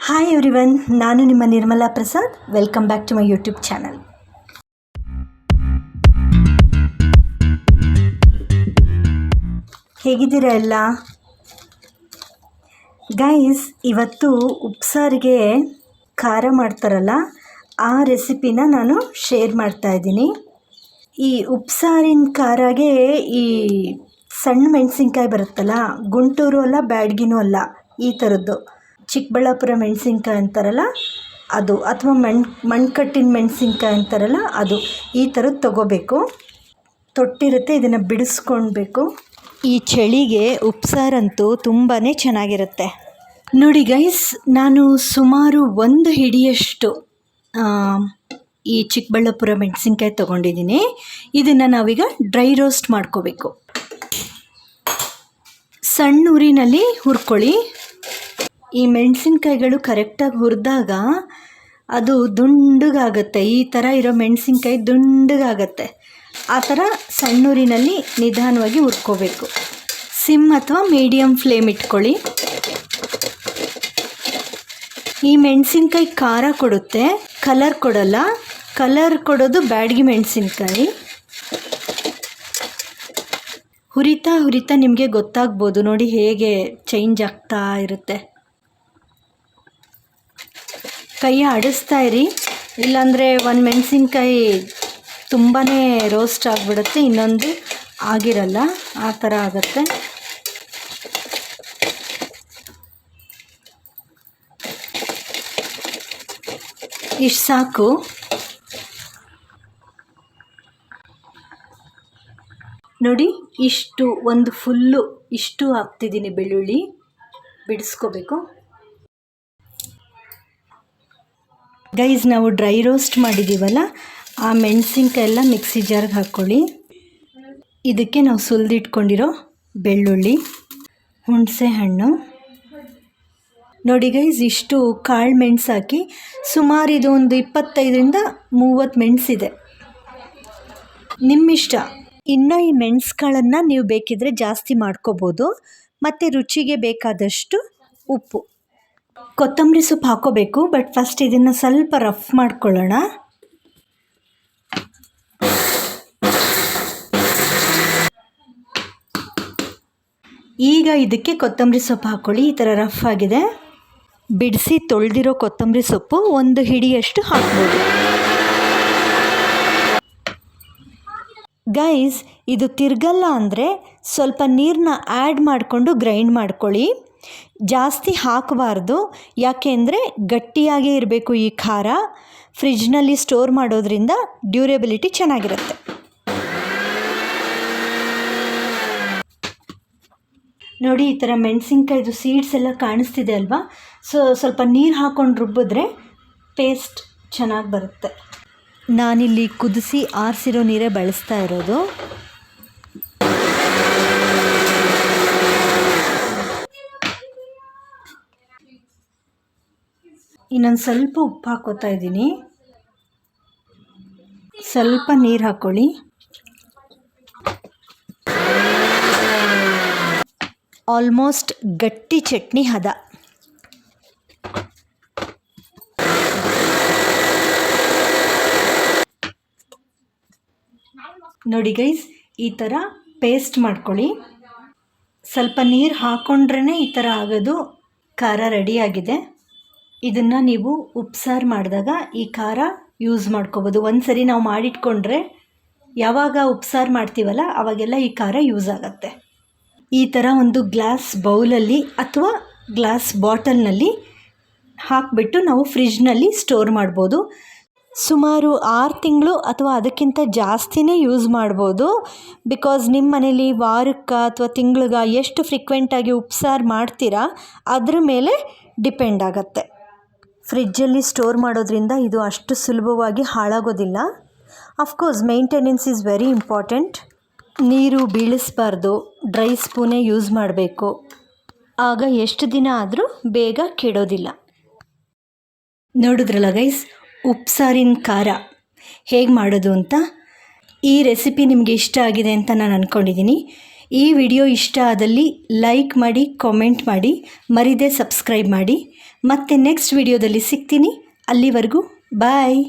Hi everyone, ನಾನು ನಿಮ್ಮ Nirmala Prasad. Welcome back to my YouTube channel. ಹೇಗಿದ್ದೀರಾ ಎಲ್ಲ ಗೈಸ್? ಇವತ್ತು ಉಪ್ಸಾರಿಗೆ ಖಾರ ಮಾಡ್ತಾರಲ್ಲ, ಆ ರೆಸಿಪಿನ ನಾನು ಶೇರ್ ಮಾಡ್ತಾ ಇದ್ದೀನಿ. ಈ ಉಪ್ಸಾರಿನ ಖಾರಾಗೆ ಈ ಸಣ್ಣ ಮೆಣಸಿನ್ಕಾಯಿ ಬರುತ್ತಲ್ಲ, ಗುಂಟೂರು ಅಲ್ಲ ಬ್ಯಾಡಗಿನೂ ಅಲ್ಲ, ಈ ಥರದ್ದು ಚಿಕ್ಕಬಳ್ಳಾಪುರ ಮೆಣಸಿನ್ಕಾಯಿ ಅಂತಾರಲ್ಲ ಅದು, ಅಥವಾ ಮಣ್ಕಟ್ಟಿನ ಮೆಣಸಿನ್ಕಾಯಿ ಅಂತಾರಲ್ಲ ಅದು, ಈ ಥರದ್ದು ತೊಗೋಬೇಕು. ತೊಟ್ಟಿರುತ್ತೆ, ಇದನ್ನು ಬಿಡಿಸ್ಕೊಳ್ಬೇಕು. ಈ ಚಳಿಗೆ ಉಪ್ಸಾರಂತೂ ತುಂಬಾ ಚೆನ್ನಾಗಿರುತ್ತೆ. ನೋಡಿ ಗೈಸ್, ನಾನು ಸುಮಾರು 1 ಹಿಡಿಯಷ್ಟು ಈ ಚಿಕ್ಕಬಳ್ಳಾಪುರ ಮೆಣಸಿನ್ಕಾಯಿ ತೊಗೊಂಡಿದ್ದೀನಿ. ಇದನ್ನು ನಾವೀಗ ಡ್ರೈ ರೋಸ್ಟ್ ಮಾಡ್ಕೋಬೇಕು. ಸಣ್ಣ ಉರಿನಲ್ಲಿ ಹುರ್ಕೊಳ್ಳಿ. ಈ ಮೆಣಸಿನ್ಕಾಯಿಗಳು ಕರೆಕ್ಟಾಗಿ ಹುರಿದಾಗ ಅದು ದುಂಡಗಾಗತ್ತೆ. ಈ ಥರ ಇರೋ ಮೆಣಸಿನ್ಕಾಯಿ ದುಂಡಗಾಗತ್ತೆ. ಆ ಥರ ಸಣ್ಣೂರಿನಲ್ಲಿ ನಿಧಾನವಾಗಿ ಹುರ್ಕೋಬೇಕು. ಸಿಮ್ ಅಥವಾ ಮೀಡಿಯಮ್ ಫ್ಲೇಮ್ ಇಟ್ಕೊಳ್ಳಿ. ಈ ಮೆಣಸಿನ್ಕಾಯಿ ಖಾರ ಕೊಡುತ್ತೆ, ಕಲರ್ ಕೊಡಲ್ಲ. ಕಲರ್ ಕೊಡೋದು ಬ್ಯಾಡಗಿ ಮೆಣಸಿನ್ಕಾಯಿ. ಹುರಿತಾ ಹುರಿತಾ ನಿಮಗೆ ಗೊತ್ತಾಗ್ಬೋದು ನೋಡಿ, ಹೇಗೆ ಚೇಂಜ್ ಆಗ್ತಾ ಇರುತ್ತೆ. ಕೈ ಆಡಿಸ್ತಾ ಇರಿ, ಇಲ್ಲಾಂದರೆ ಒಂದು ಮೆಣಸಿನ್ಕಾಯಿ ತುಂಬಾ ರೋಸ್ಟ್ ಆಗಿಬಿಡುತ್ತೆ, ಇನ್ನೊಂದು ಆಗಿರಲ್ಲ, ಆ ಥರ ಆಗುತ್ತೆ. ಇಷ್ಟು ಸಾಕು. ನೋಡಿ, ಇಷ್ಟು ಒಂದು ಫುಲ್ಲು ಇಷ್ಟು ಹಾಕ್ತಿದ್ದೀನಿ ಬೆಳ್ಳುಳ್ಳಿ, ಬಿಡಿಸ್ಕೋಬೇಕು. ಗೈಸ್, ನಾವು ಡ್ರೈ ರೋಸ್ಟ್ ಮಾಡಿದ್ದೀವಲ್ಲ, ಆ ಮೆಣಸಿನ್ಕಾಯಿ ಎಲ್ಲ ಮಿಕ್ಸಿ ಜಾರ್ಗೆ ಹಾಕ್ಕೊಳ್ಳಿ. ಇದಕ್ಕೆ ನಾವು ಸುಲಿದಿಟ್ಕೊಂಡಿರೋ ಬೆಳ್ಳುಳ್ಳಿ, ಹುಣಸೆ ಹಣ್ಣು. ನೋಡಿ ಗೈಸ್, ಇಷ್ಟು ಕಾಳು ಮೆಣಸು ಹಾಕಿ, ಸುಮಾರು ಇದು ಒಂದು 25ರಿಂದ 30 ಮೆಣಸಿದೆ, ನಿಮ್ಮಿಷ್ಟ. ಇನ್ನು ಈ ಮೆಣಸು ಕಾಳನ್ನು ನೀವು ಬೇಕಿದ್ರೆ ಜಾಸ್ತಿ ಮಾಡ್ಕೋಬೋದು. ಮತ್ತು ರುಚಿಗೆ ಬೇಕಾದಷ್ಟು ಉಪ್ಪು. ಕೊತ್ತಂಬರಿ ಸೊಪ್ಪು ಹಾಕೋಬೇಕು, ಬಟ್ ಫಸ್ಟ್ ಇದನ್ನು ಸ್ವಲ್ಪ ರಫ್ ಮಾಡ್ಕೊಳ್ಳೋಣ. ಈಗ ಇದಕ್ಕೆ ಕೊತ್ತಂಬರಿ ಸೊಪ್ಪು ಹಾಕ್ಕೊಳ್ಳಿ. ಈ ಥರ ರಫ್ ಆಗಿದೆ. ಬಿಡಿಸಿ ತೊಳೆದಿರೋ ಕೊತ್ತಂಬರಿ ಸೊಪ್ಪು 1 ಹಿಡಿಯಷ್ಟು ಹಾಕ್ಬೋದು. ಗೈಸ್, ಇದು ತಿರ್ಗಲ್ಲ ಅಂದರೆ ಸ್ವಲ್ಪ ನೀರನ್ನ ಆ್ಯಡ್ ಮಾಡಿಕೊಂಡು ಗ್ರೈಂಡ್ ಮಾಡ್ಕೊಳ್ಳಿ. ಜಾಸ್ತಿ ಹಾಕಬಾರ್ದು, ಯಾಕೆಂದರೆ ಗಟ್ಟಿಯಾಗೇ ಇರಬೇಕು ಈ ಖಾರ. ಫ್ರಿಜ್ನಲ್ಲಿ ಸ್ಟೋರ್ ಮಾಡೋದ್ರಿಂದ ಡ್ಯೂರೇಬಿಲಿಟಿ ಚೆನ್ನಾಗಿರುತ್ತೆ. ನೋಡಿ, ಈ ಥರ ಮೆಣಸಿನ್ಕಾಯ್ದು ಸೀಡ್ಸ್ ಎಲ್ಲ ಕಾಣಿಸ್ತಿದೆ ಅಲ್ವಾ? ಸ್ವಲ್ಪ ನೀರು ಹಾಕ್ಕೊಂಡು ರುಬ್ಬಿದ್ರೆ ಪೇಸ್ಟ್ ಚೆನ್ನಾಗಿ ಬರುತ್ತೆ. ನಾನಿಲ್ಲಿ ಕುದಿಸಿ ಆರಿಸಿರೋ ನೀರೇ ಬಳಸ್ತಾ ಇರೋದು. ಇನ್ನೊಂದು ಸ್ವಲ್ಪ ಉಪ್ಪು ಹಾಕೋತಾ ಇದ್ದೀನಿ. ಸ್ವಲ್ಪ ನೀರು ಹಾಕ್ಕೊಳ್ಳಿ. ಆಲ್ಮೋಸ್ಟ್ ಗಟ್ಟಿ ಚಟ್ನಿ ಹದ. ನೋಡಿ ಗೈಸ್, ಈ ಥರ ಪೇಸ್ಟ್ ಮಾಡ್ಕೊಳ್ಳಿ. ಸ್ವಲ್ಪ ನೀರು ಹಾಕ್ಕೊಂಡ್ರೇ ಈ ಥರ ಆಗೋದು. ಖಾರ ರೆಡಿಯಾಗಿದೆ. ಇದನ್ನು ನೀವು ಉಪ್ಸಾರು ಮಾಡಿದಾಗ ಈ ಖಾರ ಯೂಸ್ ಮಾಡ್ಕೋಬೋದು. ಒಂದು ಸರಿ ನಾವು ಮಾಡಿಟ್ಕೊಂಡ್ರೆ ಯಾವಾಗ ಉಪ್ಸಾರು ಮಾಡ್ತೀವಲ್ಲ ಆವಾಗೆಲ್ಲ ಈ ಖಾರ ಯೂಸ್ ಆಗುತ್ತೆ. ಈ ಥರ ಒಂದು ಗ್ಲಾಸ್ ಬೌಲಲ್ಲಿ ಅಥವಾ ಗ್ಲಾಸ್ ಬಾಟಲ್ನಲ್ಲಿ ಹಾಕಿಬಿಟ್ಟು ನಾವು ಫ್ರಿಜ್ನಲ್ಲಿ ಸ್ಟೋರ್ ಮಾಡ್ಬೋದು. ಸುಮಾರು 6 ತಿಂಗಳು ಅಥವಾ ಅದಕ್ಕಿಂತ ಜಾಸ್ತಿನೇ ಯೂಸ್ ಮಾಡ್ಬೋದು. ಬಿಕಾಸ್ ನಿಮ್ಮ ಮನೇಲಿ ವಾರಕ್ಕೆ ಅಥವಾ ತಿಂಗಳಿಗೆ ಎಷ್ಟು ಫ್ರೀಕ್ವೆಂಟಾಗಿ ಉಪ್ಸಾರು ಮಾಡ್ತೀರಾ ಅದ್ರ ಮೇಲೆ ಡಿಪೆಂಡ್ ಆಗುತ್ತೆ. ಫ್ರಿಜ್ಜಲ್ಲಿ ಸ್ಟೋರ್ ಮಾಡೋದ್ರಿಂದ ಇದು ಅಷ್ಟು ಸುಲಭವಾಗಿ ಹಾಳಾಗೋದಿಲ್ಲ. Of course maintenance is very important. ನೀರು ಬೀಳಿಸಬಾರ್ದು, ಡ್ರೈ ಸ್ಪೂನೇ ಯೂಸ್ ಮಾಡಬೇಕು. ಆಗ ಎಷ್ಟು ದಿನ ಆದರೂ ಬೇಗ ಕೆಡೋದಿಲ್ಲ. ನೋಡಿದ್ರಲ್ಲ ಗೈಸ್, ಉಪ್ಸಾರಿನ ಖಾರ ಹೇಗೆ ಮಾಡೋದು ಅಂತ. ಈ ರೆಸಿಪಿ ನಿಮಗೆ ಇಷ್ಟ ಆಗಿದೆ ಅಂತ ನಾನು ಅಂದ್ಕೊಂಡಿದ್ದೀನಿ. ಈ ವಿಡಿಯೋ ಇಷ್ಟ ಆದಲ್ಲಿ ಲೈಕ್ ಮಾಡಿ, ಕಾಮೆಂಟ್ ಮಾಡಿ, ಮರಿದೇ ಸಬ್ಸ್ಕ್ರೈಬ್ ಮಾಡಿ. ಮತ್ತೆ ನೆಕ್ಸ್ಟ್ ವಿಡಿಯೋದಲ್ಲಿ ಸಿಗ್ತೀನಿ. ಅಲ್ಲಿವರೆಗೂ ಬಾಯ್.